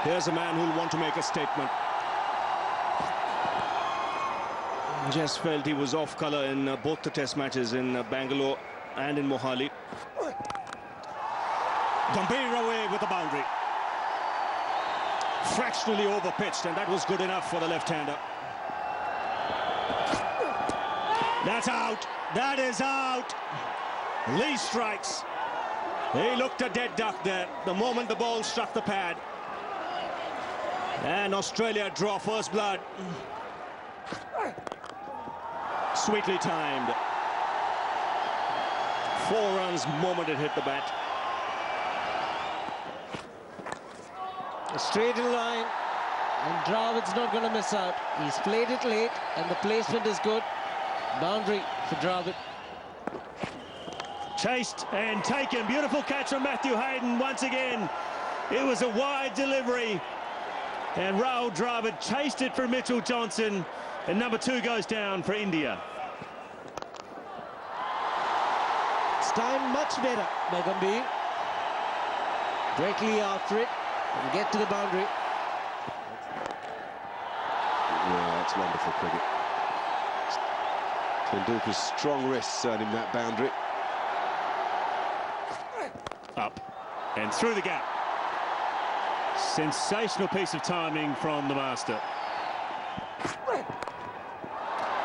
Here's a man who'll want to make a statement. Just felt he was off colour in both the test matches in Bangalore and in Mohali. Gambhir away with the boundary. Fractionally overpitched, and that was good enough for the left-hander. That's out. That is out. Lee strikes. He looked a dead duck there the moment the ball struck the pad. And Australia draw first blood. Sweetly timed. 4 runs moment it hit the bat. Straight in line, and Dravid's not going to miss out. He's played it late, and the placement is good. Boundary for Dravid. Chased and taken. Beautiful catch from Matthew Hayden once again. It was a wide delivery, and Rahul Dravid chased it for Mitchell Johnson, and number 2 goes down for India. It's timed much better by Gambhir. Break Lee after it and get to the boundary. Yeah, that's wonderful cricket. Tendulkar's strong wrists earning that boundary. Up and through the gap. Sensational piece of timing from the master.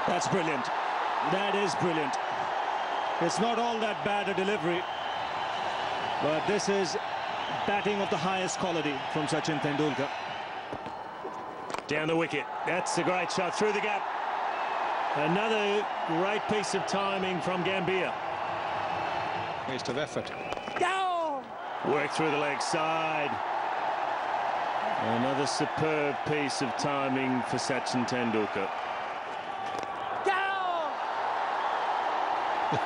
That's brilliant. That is brilliant. It's not all that bad a delivery, but this is batting of the highest quality from Sachin Tendulkar. Down the wicket. That's a great shot through the gap. Another great piece of timing from Gambhir. Waste of effort. Work through the leg side. Another superb piece of timing for Sachin Tendulkar.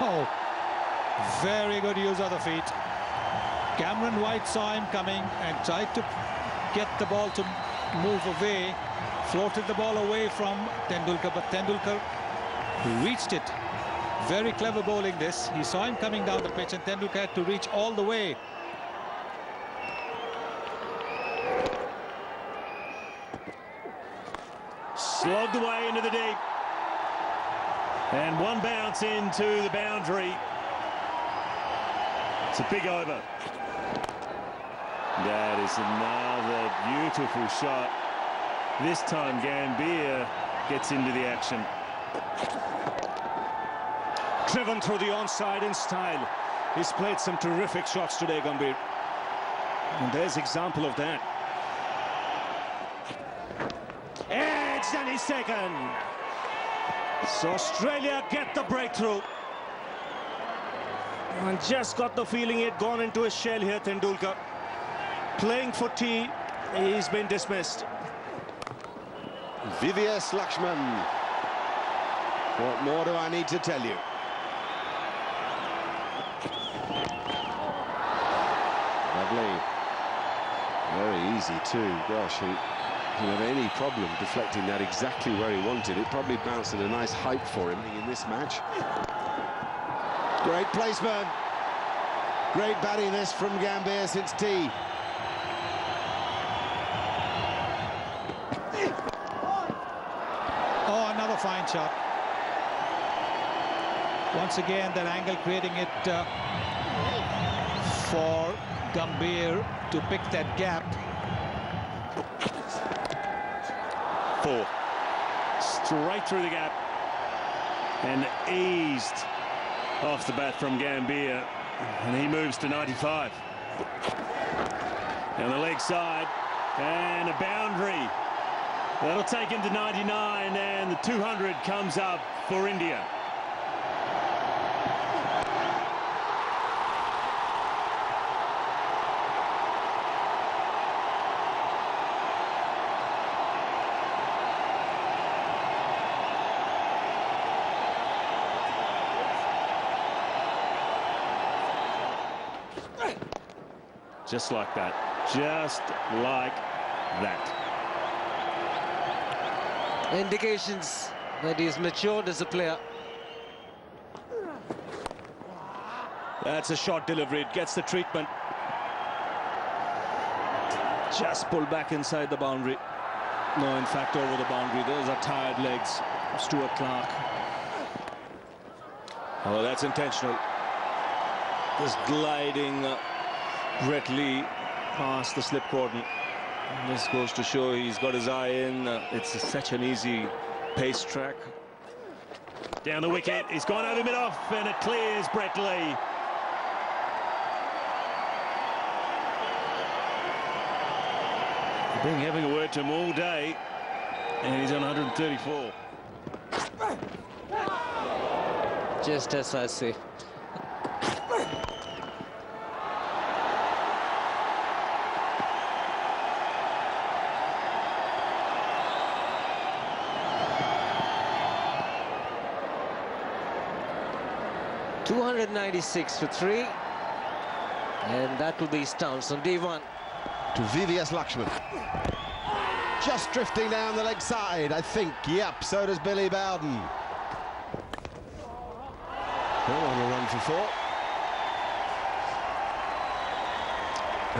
Oh, very good use of the feet. Cameron White saw him coming and tried to get the ball to move away, floated the ball away from Tendulkar, but Tendulkar reached it. Very clever bowling this. He saw him coming down the pitch, and Tendulkar had to reach all the way. Slogged away into the deep. And one bounce into the boundary. It's a big over. That is another beautiful shot. This time Gambhir gets into the action. Driven through the onside in style. He's played some terrific shots today, Gambhir. And there's example of that. Edged, and he's taken. So Australia get the breakthrough. And just got the feeling he'd gone into a shell here, Tendulkar. Playing for tea, he's been dismissed. VVS Lakshman. What more do I need to tell you? Lovely. Very easy too. Gosh, he didn't have any problem deflecting that exactly where he wanted. It probably bounced at a nice height for him in this match. Great placement. Great batting this from Gambhir since tea. Oh, another fine shot. Once again, that angle creating it for Gambhir to pick that gap. 4. Straight through the gap. And eased off the bat from Gambhir. And he moves to 95. Down the leg side. And a boundary. That'll take him to 99, and the 200 comes up for India. Just like that. Just like that. Indications that he's matured as a player. That's a short delivery. It gets the treatment. Just pulled back inside the boundary. No, in fact, over the boundary. Those are tired legs of Stuart Clark. Oh, that's intentional. Just gliding Brett Lee past the slip cordon. And this goes to show he's got his eye in. It's such an easy pace track. Down the wicket, he's gone over mid-off, and it clears Brett Lee. I've been having a word to him all day, and he's on 134. Just as I say. .296 for 3, and that will be Stounce on D1. To VVS Lakshman. Just drifting down the leg side, I think. Yep, so does Billy Bowden. On a run for 4.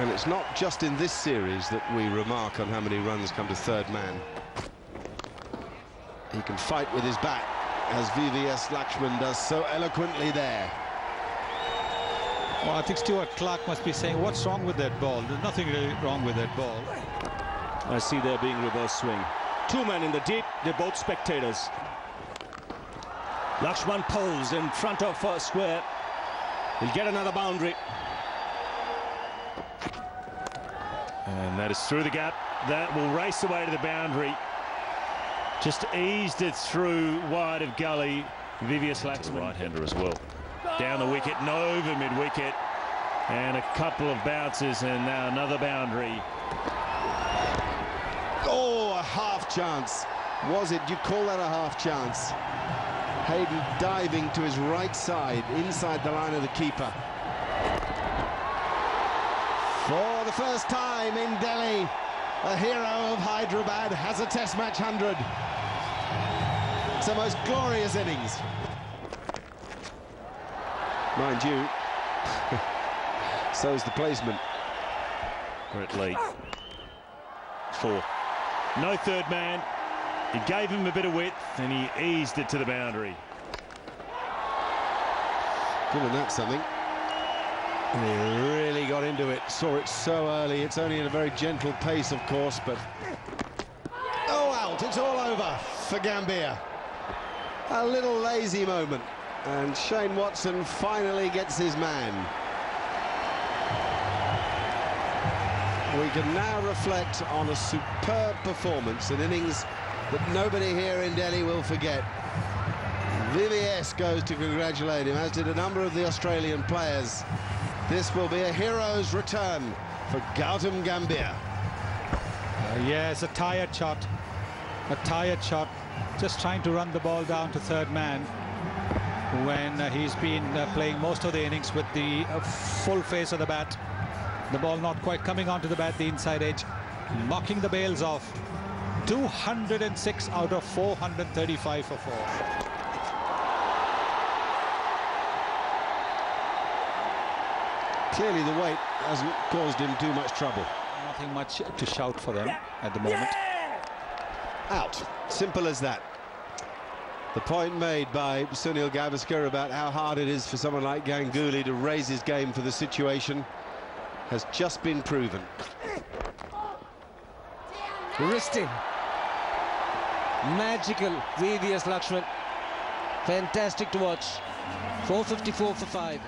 And it's not just in this series that we remark on how many runs come to third man. He can fight with his bat, as VVS Lakshman does so eloquently there. Well, I think Stuart Clark must be saying, what's wrong with that ball? There's nothing really wrong with that ball. I see there being reverse swing. 2 men in the deep, they're both spectators. Lakshman pulls in front of square. He'll get another boundary. And that is through the gap. That will race away to the boundary. Just eased it through wide of gully. VVS Lakshman, right-hander as well. Down the wicket and over mid-wicket. And a couple of bounces, and now another boundary. Oh, a half chance. Was it? You call that a half chance? Hayden diving to his right side, inside the line of the keeper. For the first time in Delhi, a hero of Hyderabad has a Test match 100. It's the most glorious innings. Mind you, so's the placement. Brett Lee. 4. No third man. He gave him a bit of width, and he eased it to the boundary. Giving that something. And he really got into it. Saw it so early. It's only at a very gentle pace, of course, but... Oh, out. It's all over for Gambia. A little lazy moment. And Shane Watson finally gets his man. We can now reflect on a superb performance, an innings that nobody here in Delhi will forget. VVS goes to congratulate him, as did a number of the Australian players. This will be a hero's return for Gautam Gambhir. Yes, a tired shot. A tired shot. Just trying to run the ball down to third man when he's been playing most of the innings with the full face of the bat. The ball not quite coming onto the bat, the inside edge, knocking the bails off. 206 out of 435 for 4. Clearly the weight hasn't caused him too much trouble. Nothing much to shout for them at the moment. Out. Simple as that. The point made by Sunil Gavaskar about how hard it is for someone like Ganguly to raise his game for the situation has just been proven. Wristing. Magical VVS Lakshman. Fantastic to watch. 454 for 5.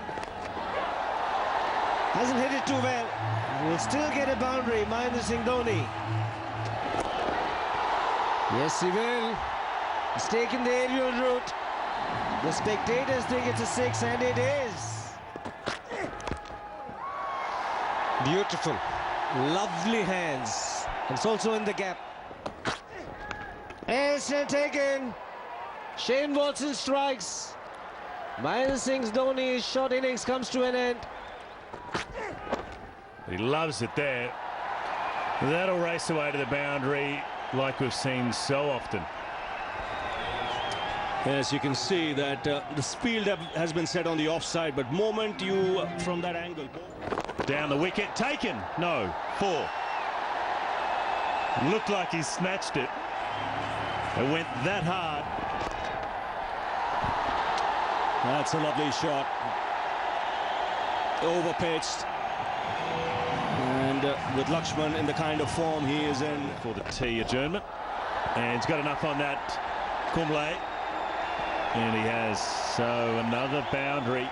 Hasn't hit it too well. Will still get a boundary. Mahendra Singh Dhoni. Yes, he will. He's taken the aerial route. The spectators think it's a 6, and it is. Beautiful. Lovely hands. It's also in the gap. And still taken. Shane Watson strikes. Mahendra Singh Dhoni's short innings comes to an end. He loves it there. That'll race away to the boundary like we've seen so often. Yes, you can see that the field has been set on the offside, but moment you from that angle. Down the wicket, taken. No, 4. Looked like he snatched it. It went that hard. That's a lovely shot. Overpitched. And with Lakshman in the kind of form he is in. Called a T adjournment. And he's got enough on that, Kumble. And he has. So another boundary.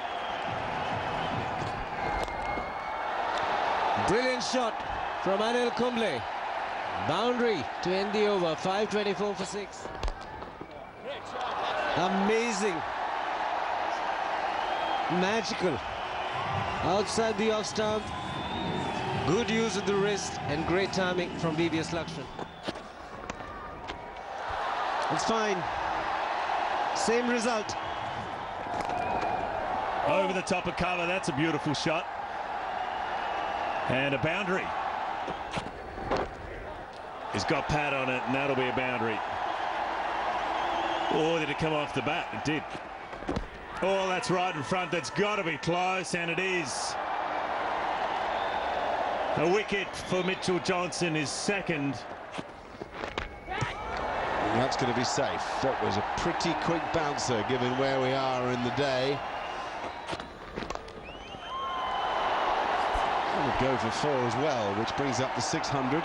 Brilliant shot from Anil Kumble. Boundary to end the over. 5:24 for 6. Amazing. Magical. Outside the off stump. Good use of the wrist and great timing from BVS Lakshman. It's fine. Same result. Over the top of cover. That's a beautiful shot. And a boundary. He's got pad on it, and that'll be a boundary. Or did it come off the bat? It did. Oh, that's right in front. That's got to be close, and it is. A wicket for Mitchell Johnson, his second. That's going to be safe. That was a pretty quick bouncer, given where we are in the day. And would go for 4 as well, which brings up the 600.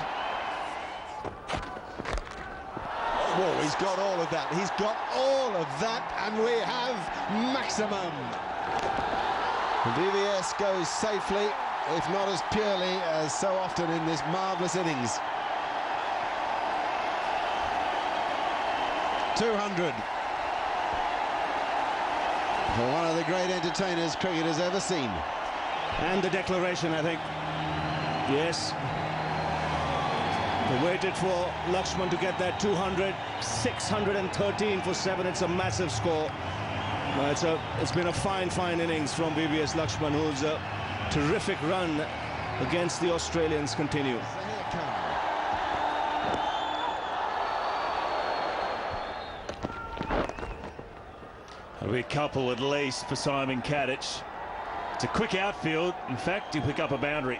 Whoa, he's got all of that. He's got all of that, and we have maximum. VVS goes safely, if not as purely as so often in this marvellous innings. 200 for one of the great entertainers cricket has ever seen. And the declaration, I think. Yes. They waited for Lakshman to get that 200. 613 for 7. It's a massive score. It's been a fine innings from BVS Lakshman, whose terrific run against the Australians continues. A couple at least for Simon Kadich. It's a quick outfield. In fact, you pick up a boundary.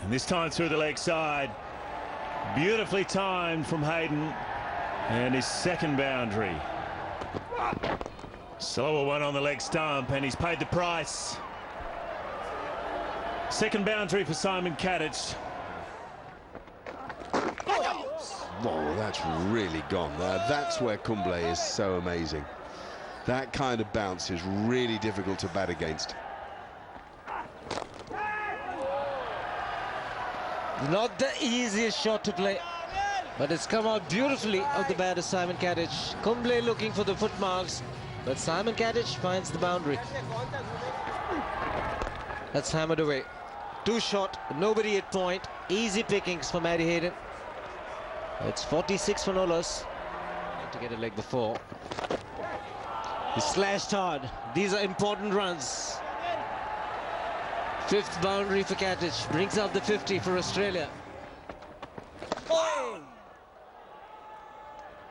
And this time through the leg side. Beautifully timed from Hayden. And his second boundary. Slower one on the leg stump, and he's paid the price. Second boundary for Simon Kadich. Oh, that's really gone there. That's where Kumble is so amazing. That kind of bounce is really difficult to bat against. Not the easiest shot to play, but it's come out beautifully of the bat of Simon Kadich. Kumble looking for the footmarks, but Simon Kadich finds the boundary. That's hammered away. 2 shot, nobody at point. Easy pickings for Matty Hayden. It's 46 for no loss. To get a leg before. He slashed hard. These are important runs. 5th boundary for Kadich. Brings out the 50 for Australia. Oh!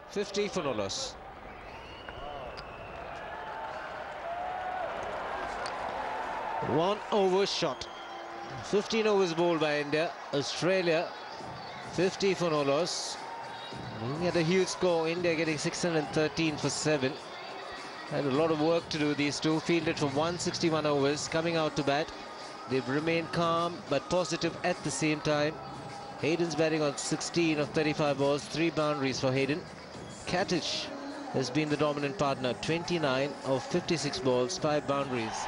50 for no loss. One over shot. 15 overs bowled by India. Australia 50 for no loss. Looking at a huge score, India getting 613 for 7. Had a lot of work to do, these two. Fielded for 161 overs, coming out to bat. They've remained calm but positive at the same time. Hayden's batting on 16 of 35 balls, 3 boundaries for Hayden. Kadich has been the dominant partner, 29 of 56 balls, 5 boundaries.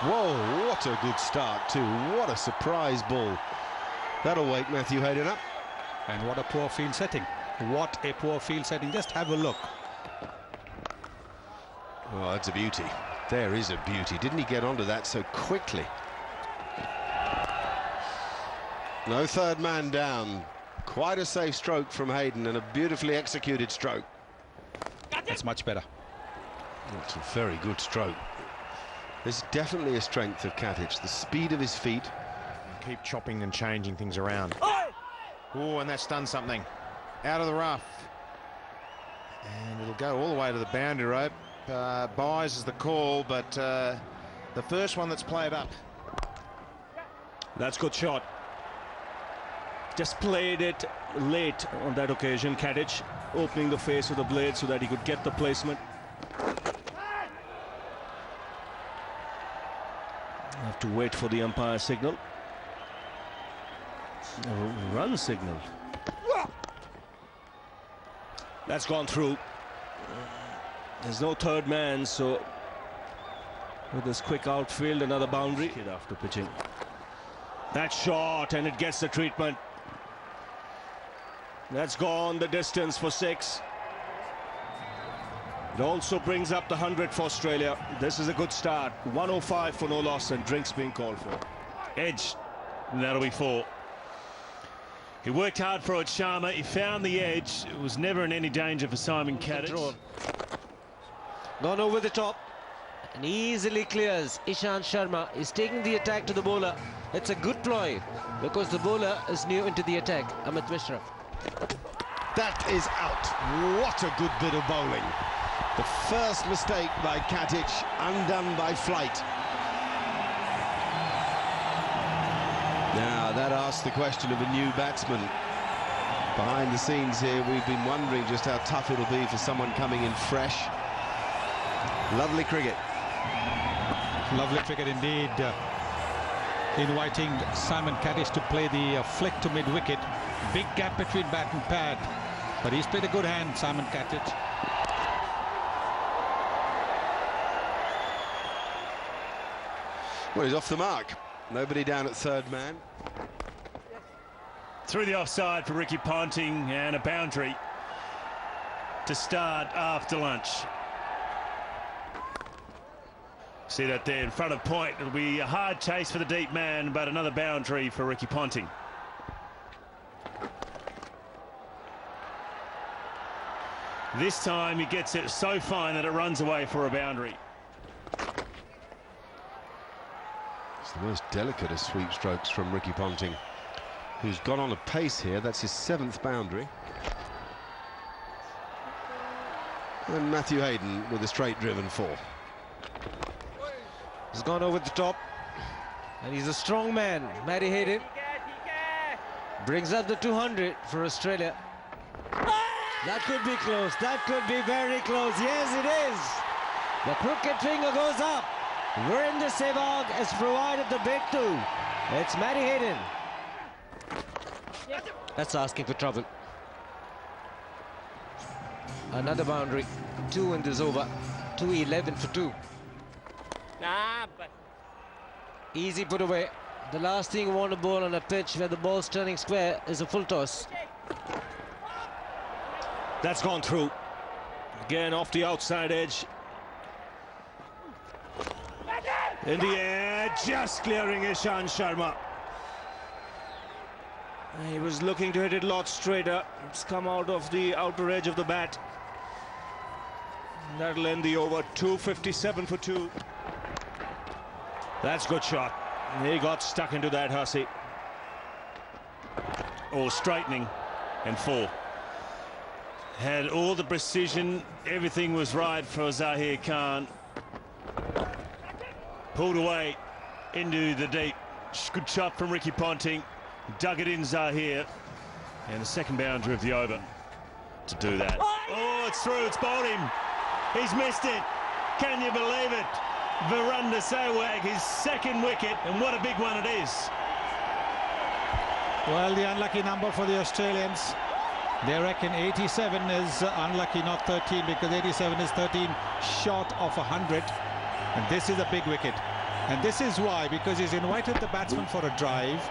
Whoa, what a good start too. What a surprise ball. That'll wake Matthew Hayden up. And what a poor field setting. What a poor field setting. Just have a look. Oh, that's a beauty. There is a beauty. Didn't he get onto that so quickly? No third man down. Quite a safe stroke from Hayden and a beautifully executed stroke. That's much better. That's a very good stroke. There's definitely a strength of Kadich. The speed of his feet. Keep chopping and changing things around. Oh, and that's done something. Out of the rough. And it'll go all the way to the boundary rope. Buys is the call, but the first one that's played up. That's good shot. Just played it late on that occasion. Katic opening the face with the blade so that he could get the placement. Have to wait for the umpire signal. A run signal. That's gone through. There's no third man, so with this quick outfield, another boundary after pitching. That shot, and it gets the treatment. That's gone the distance for 6. It also brings up the 100 for Australia. This is a good start. 105 for no loss, and drinks being called for. Edge, and that'll be 4. He worked hard for it, Sharma. He found the edge. It was never in any danger for Simon Katic. Gone over the top and easily clears. Ishant Sharma is taking the attack to the bowler. It's a good ploy because the bowler is new into the attack. Amit Mishra. That is out. What a good bit of bowling. The first mistake by Katic, undone by flight. Now, that asks the question of a new batsman. Behind the scenes here, we've been wondering just how tough it'll be for someone coming in fresh. Lovely cricket. Lovely cricket indeed. Inviting Simon Katic to play the flick to mid-wicket. Big gap between bat and pad. But he's played a good hand, Simon Katic. Well, he's off the mark. Nobody down at third man. Through the offside for Ricky Ponting, and a boundary to start after lunch. See that there in front of point. It'll be a hard chase for the deep man, but another boundary for Ricky Ponting. This time he gets it so fine that it runs away for a boundary. It's the most delicate of sweep strokes from Ricky Ponting, who's gone on a pace here. That's his 7th boundary. And Matthew Hayden with a straight-driven 4. He's gone over the top. And he's a strong man, Matty Hayden. Brings up the 200 for Australia. That could be close. That could be very close. Yes, it is. The crooked finger goes up. Virendra Sehwag has provided the breakthrough. It's Matty Hayden. That's asking for trouble. Another boundary. 2 in this over. 2-11 for 2. Easy put away. The last thing you want to bowl on a pitch where the ball's turning square is a full toss. That's gone through. Again off the outside edge. In the air, just clearing Ishant Sharma. He was looking to hit it a lot straighter. It's come out of the outer edge of the bat. That'll end the over. 257 for 2. That's a good shot. He got stuck into that hussy. Or straightening, and 4. Had all the precision, everything was right for Zahir Khan. Pulled away into the deep. Good shot from Ricky Ponting. Dug it in Zahir. And the second boundary of the over to do that. Oh, it's through, it's bowled him. He's missed it. Can you believe it? Virendra Sehwag, his 2nd wicket, and what a big one it is. Well, the unlucky number for the Australians. They reckon 87 is unlucky, not 13, because 87 is 13 short of 100. And this is a big wicket. And this is why, because he's invited the batsman for a drive.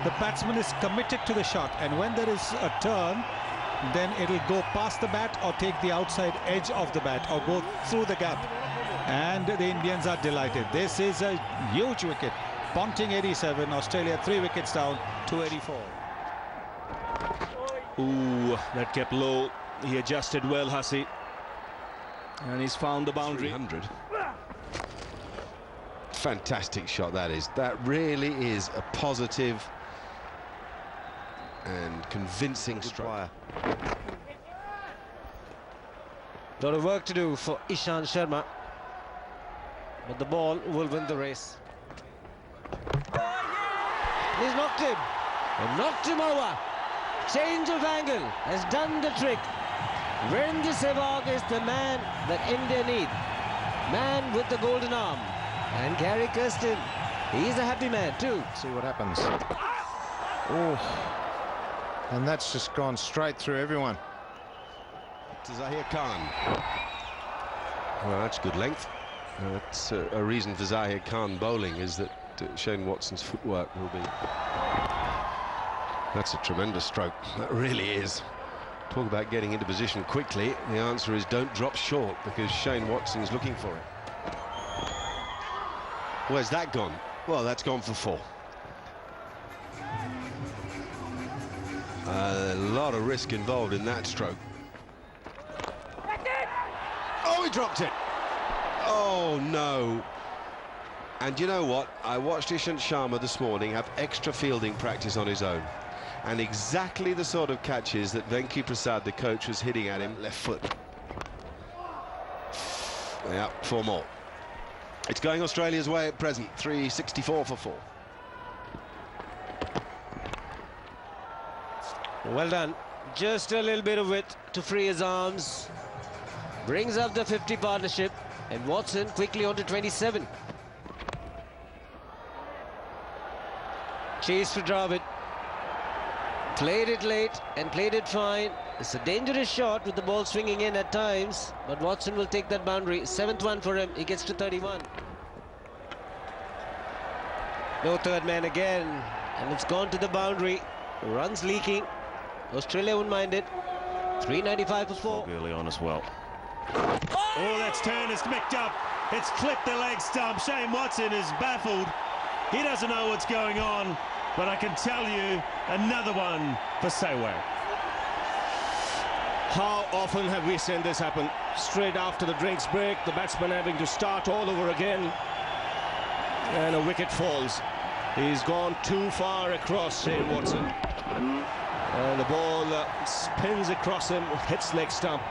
The batsman is committed to the shot. And when there is a turn, then it'll go past the bat or take the outside edge of the bat or go through the gap. And the Indians are delighted. This is a huge wicket. Ponting 87, Australia 3 wickets down, 284. Ooh, that kept low. He adjusted well, Hussey. And he's found the boundary. 300. Fantastic shot that is. That really is a positive and convincing strike. Lot of work to do for Ishant Sharma. But the ball will win the race. He's knocked him. And knocked him over. Change of angle has done the trick. Virendra Sehwag is the man that India need. Man with the golden arm. And Gary Kirsten, he's a happy man too. See what happens. Oh, and that's just gone straight through everyone. To Zahir Khan. Well, that's good length. That's a reason for Zahir Khan bowling, is that Shane Watson's footwork will be... That's a tremendous stroke. That really is. Talk about getting into position quickly. The answer is don't drop short, because Shane Watson's looking for it. Where's that gone? Well, that's gone for 4. A lot of risk involved in that stroke. Oh, he dropped it. Oh, no. And you know what? I watched Ishant Sharma this morning have extra fielding practice on his own. And exactly the sort of catches that Venki Prasad, the coach, was hitting at him. Left foot. Yeah, 4 more. It's going Australia's way at present. 364 for 4. Well done. Just a little bit of width to free his arms. Brings up the 50 partnership. And Watson quickly on to 27. Chase for Dravid. Played it late and played it fine. It's a dangerous shot with the ball swinging in at times, but Watson will take that boundary. 7th one for him. He gets to 31. No third man again, and it's gone to the boundary. Runs leaking. Australia won't mind it. 395 for 4. Early on as well. Oh, that's turned. It's mixed up. It's clipped the leg stump. Shane Watson is baffled. He doesn't know what's going on. But I can tell you, another one for Sehwag. How often have we seen this happen? Straight after the drinks break, the batsman having to start all over again. And a wicket falls. He's gone too far across, Shane Watson. And the ball spins across him, hits leg stump.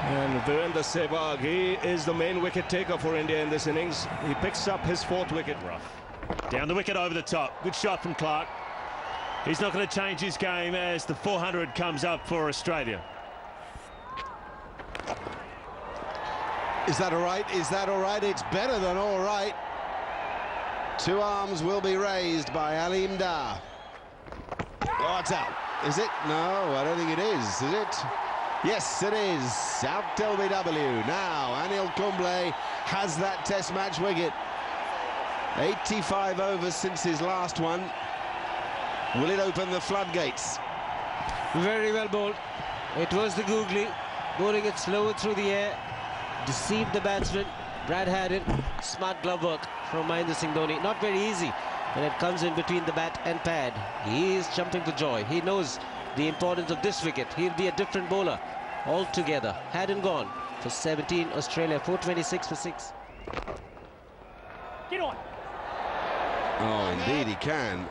And Virendra Sehwag, he is the main wicket taker for India in this innings. He picks up his 4th wicket. Rough. Down the wicket over the top. Good shot from Clark. He's not going to change his game as the 400 comes up for Australia. Is that all right? Is that all right? It's better than all right. 2 arms will be raised by Aleem Dar. Oh, it's out. Is it? No, I don't think it is it? Yes, it is. Out LBW. Now, Anil Kumble has that Test match wicket. 85 overs since his last one. Will it open the floodgates? Very well bowled. It was the googly, bowling it slow through the air. Deceived the batsman. Brad had it. Smart glove work from Mahendra Singh Dhoni. Not very easy when it comes in between the bat and pad. He is jumping for joy. He knows the importance of this wicket. He'll be a different bowler altogether. Hadn't gone for 17. Australia 426 for 6. Get on. Oh, indeed he can.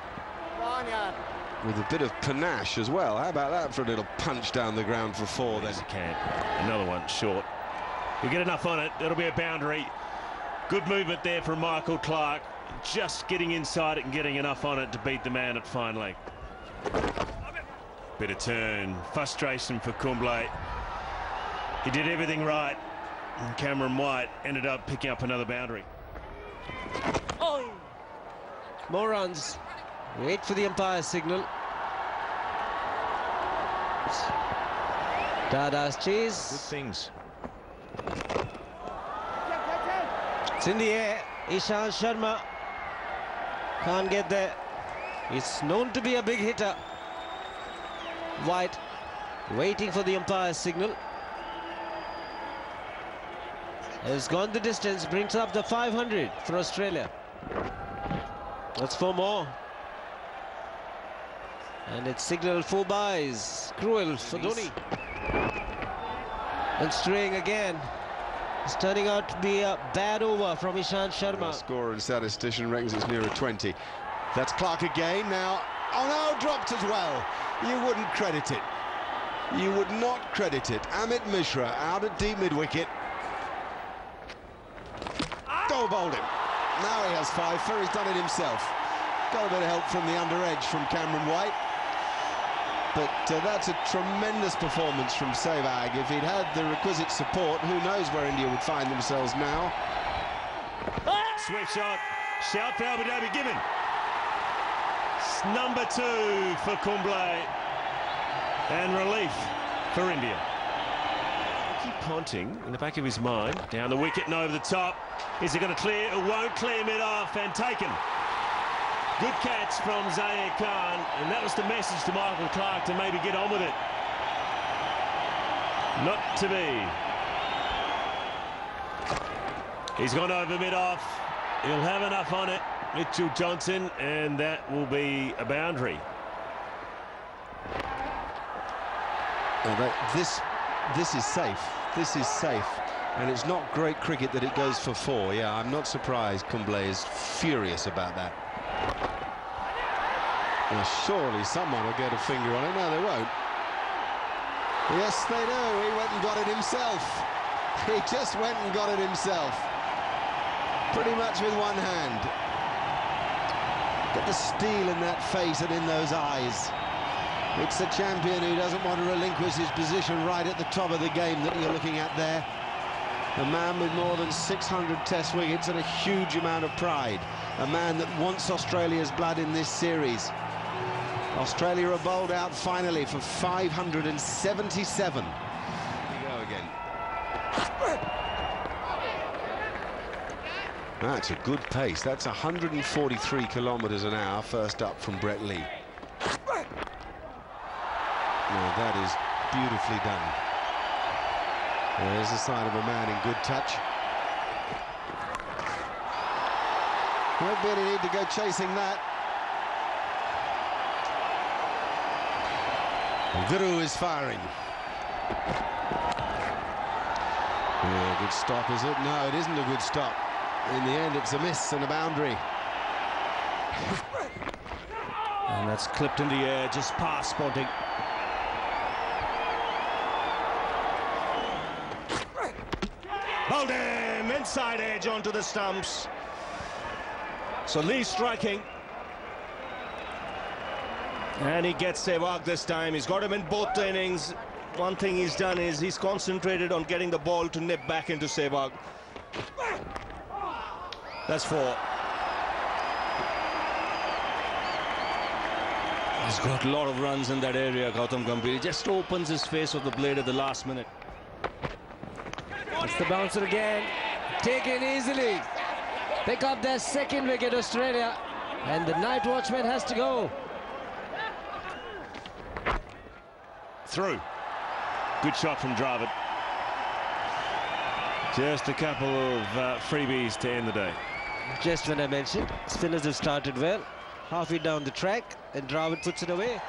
With a bit of panache as well. How about that for a little punch down the ground for 4 then? Yes, he can. Another one short. You get enough on it, it'll be a boundary. Good movement there from Michael Clark. Just getting inside it and getting enough on it to beat the man at fine leg. Bit of turn. Frustration for Kumble. He did everything right. And Cameron White ended up picking up another boundary. More runs. Wait for the umpire's signal. Dada's chase. Good things. It's in the air. Ishant Sharma can't get there. He's known to be a big hitter. White waiting for the umpire's signal. Has gone the distance, brings up the 500 for Australia. That's 4 more. And it's signaled 4 byes. Cruel for Dhoni. And straying again. It's turning out to be a bad over from Ishant Sharma. The scorer and statistician reckons it's nearer 20. That's Clark again now. Oh no, dropped as well. You wouldn't credit it. You would not credit it. Amit Mishra out at deep mid-wicket. Bowled him. Now he has 5. Ferry's done it himself. Got a bit of help from the under edge from Cameron White. But that's a tremendous performance from Sehwag. If he'd had the requisite support, who knows where India would find themselves now. Swift shot. Shout for Abu Dhabi given. It's number 2 for Kumble. And relief for India. Keep Ponting in the back of his mind. Down the wicket and over the top. Is it going to clear? It won't clear mid-off and taken. Good catch from Zaire Khan, and that was the message to Michael Clarke to maybe get on with it. Not to be. He's gone over mid-off. He'll have enough on it, Mitchell Johnson, and that will be a boundary. This is safe. This is safe. And it's not great cricket that it goes for 4. Yeah, I'm not surprised Kumble is furious about that. Now, surely someone will get a finger on it. No, they won't. Yes, they do. He went and got it himself. He just went and got it himself. Pretty much with one hand. Get the steel in that face and in those eyes. It's the champion who doesn't want to relinquish his position right at the top of the game that you're looking at there. A man with more than 600 test wickets and a huge amount of pride. A man that wants Australia's blood in this series. Australia are bowled out finally for 577. Here we go again. That's a good pace. That's 143 kilometres an hour first up from Brett Lee. Now that is beautifully done. There's a sign of a man in good touch. Won't really need to go chasing that. Guru is firing. Yeah, good stop, is it? No, it isn't a good stop. In the end, it's a miss and a boundary. And that's clipped in the air, just past Ponting. Hold him! Inside edge onto the stumps. So Lee striking. And he gets Sehwag this time. He's got him in both innings. One thing he's done is he's concentrated on getting the ball to nip back into Sehwag. That's 4. He's got a lot of runs in that area, Gautam Gambhir. He just opens his face with the blade at the last minute. It's the bouncer again. Taken easily. Pick up their second wicket, Australia. And the night watchman has to go. Through. Good shot from Dravid. Just a couple of freebies to end the day. Just when I mentioned, spinners have started well. Halfway down the track, and Dravid puts it away.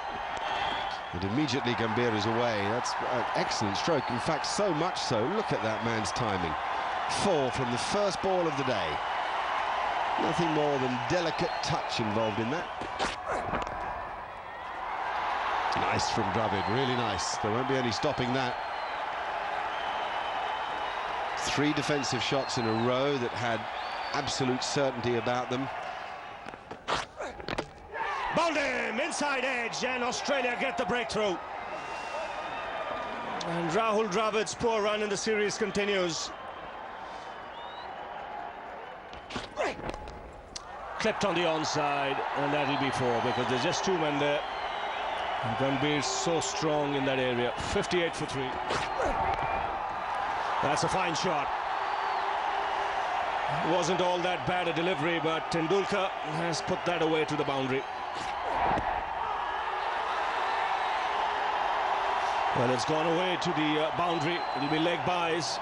And immediately Gambhir is away. That's an excellent stroke. In fact, so much so, look at that man's timing. 4 from the first ball of the day. Nothing more than delicate touch involved in that. Nice from Dravid, really nice. There won't be any stopping that. 3 defensive shots in a row that had absolute certainty about them. Bowled him, inside edge, and Australia get the breakthrough. And Rahul Dravid's poor run in the series continues. Clipped on the onside, and that'll be 4 because there's just 2 men there. And Gambhir's so strong in that area. 58 for 3. That's a fine shot. Wasn't all that bad a delivery, but Tendulkar has put that away to the boundary. Well, it's gone away to the boundary. It'll be leg byes.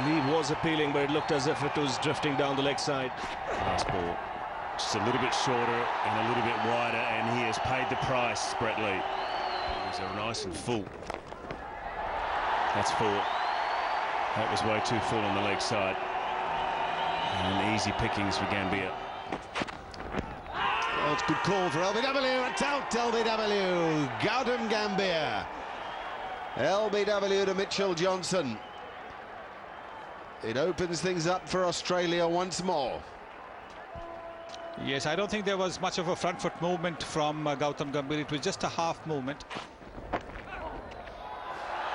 Lead was appealing, but it looked as if it was drifting down the leg side. Last ball. Just a little bit shorter and a little bit wider, and he has paid the price, Brett Lee. These are nice and full. That's 4. That was way too full on the leg side. And easy pickings for Gambhir. Oh, it's a good call for LBW. It's out, LBW. Gautam Gambhir. LBW to Mitchell Johnson. It opens things up for Australia once more. Yes, I don't think there was much of a front foot movement from Gautam Gambhir. It was just a half movement.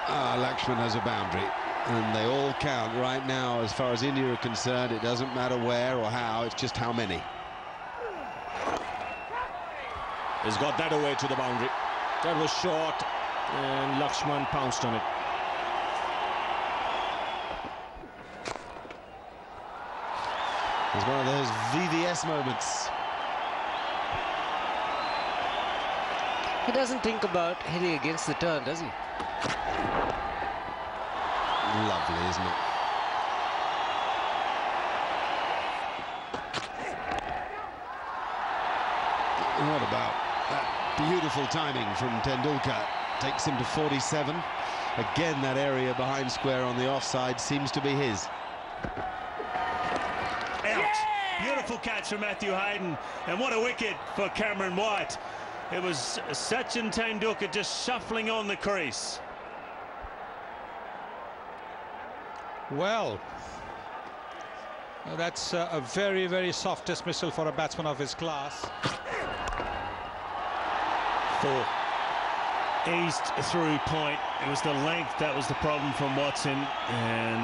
Lakshman has a boundary, and they all count right now as far as India are concerned. It doesn't matter where or how, it's just how many. He's got that away to the boundary. That was short, and Lakshman pounced on it. It's one of those VVS moments. He doesn't think about hitting against the turn, does he? Lovely, isn't it? What about that beautiful timing from Tendulkar? Takes him to 47. Again, that area behind square on the offside seems to be his. Out. Beautiful catch from Matthew Hayden, and what a wicket for Cameron White. It was Sachin Tendulkar just shuffling on the crease. Well, that's a very, very soft dismissal for a batsman of his class. 4. Eased through point. It was the length that was the problem from Watson, and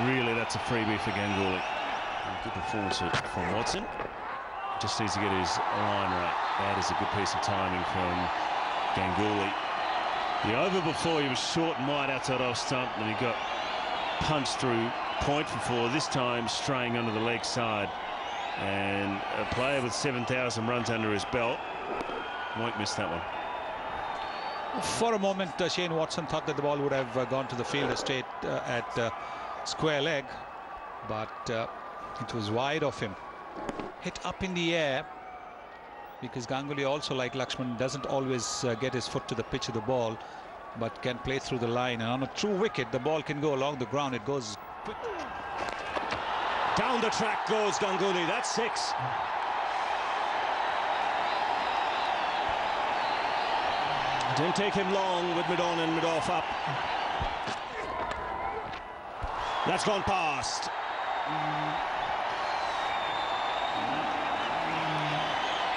really that's a freebie for Ganguly. Good performance from Watson. Just needs to get his line right. That is a good piece of timing from Ganguly. The over before, he was short and wide outside off stump, and he got punched through point for 4, this time straying under the leg side. And a player with 7,000 runs under his belt won't miss that one. For a moment, Shane Watson thought that the ball would have gone to the fielder straight at square leg, but it was wide of him. Hit up in the air, because Ganguly, also like Lakshman, doesn't always get his foot to the pitch of the ball, but can play through the line. And on a true wicket, the ball can go along the ground. It goes quick. Down the track goes Ganguly. That's 6. Didn't take him long with mid-on and mid-off up. That's gone past.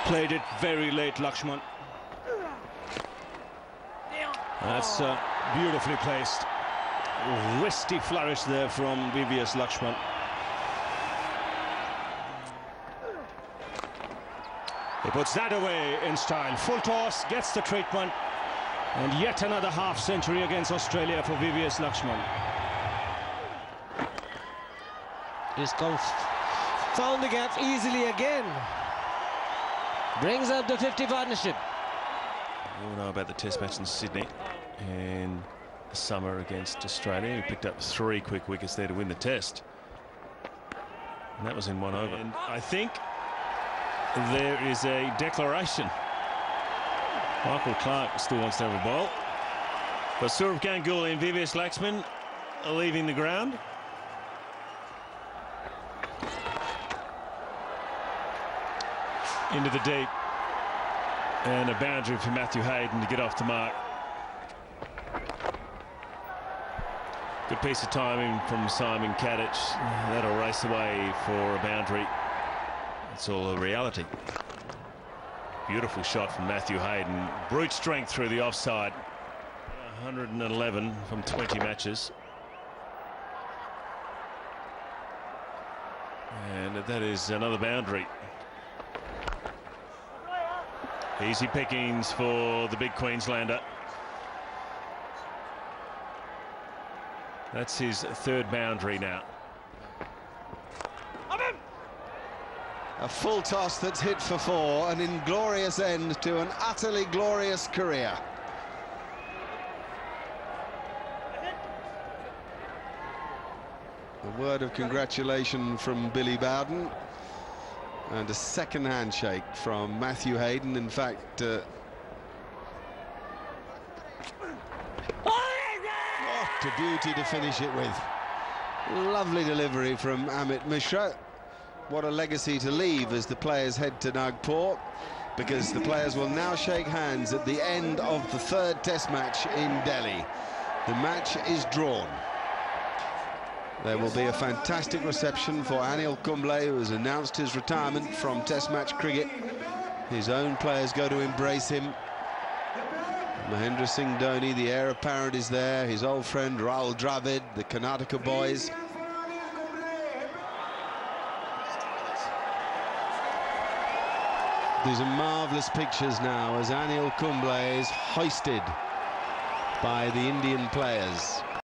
Played it very late, Lakshman. That's beautifully placed. Wristy flourish there from VVS Lakshman. He puts that away in style. Full toss, gets the treatment, and yet another half century against Australia for VVS Lakshman. He's found the gap easily again. Brings up the 50 partnership. We all know about the test match in Sydney in the summer against Australia. He picked up 3 quick wickets there to win the test, and that was in 1 over. And I think there is a declaration. Michael Clark still wants to have a bowl, but Sourav Ganguly and VVS Lakshman are leaving the ground. Into the deep, and a boundary for Matthew Hayden to get off the mark. Good piece of timing from Simon Kadich. That'll race away for a boundary. It's all a reality. Beautiful shot from Matthew Hayden. Brute strength through the offside. 111 from 20 matches. And that is another boundary. Easy pickings for the big Queenslander. That's his 3rd boundary now. A full toss that's hit for 4, an inglorious end to an utterly glorious career. A word of congratulation from Billy Bowden, and a second handshake from Matthew Hayden. In fact, what a beauty to finish it with. Lovely delivery from Amit Mishra. What a legacy to leave as the players head to Nagpur, because the players will now shake hands at the end of the 3rd test match in Delhi. The match is drawn. There will be a fantastic reception for Anil Kumble, who has announced his retirement from Test match cricket. His own players go to embrace him. Mahendra Singh Dhoni, the heir apparent, is there. His old friend Rahul Dravid, the Karnataka boys. These are marvellous pictures now as Anil Kumble is hoisted by the Indian players.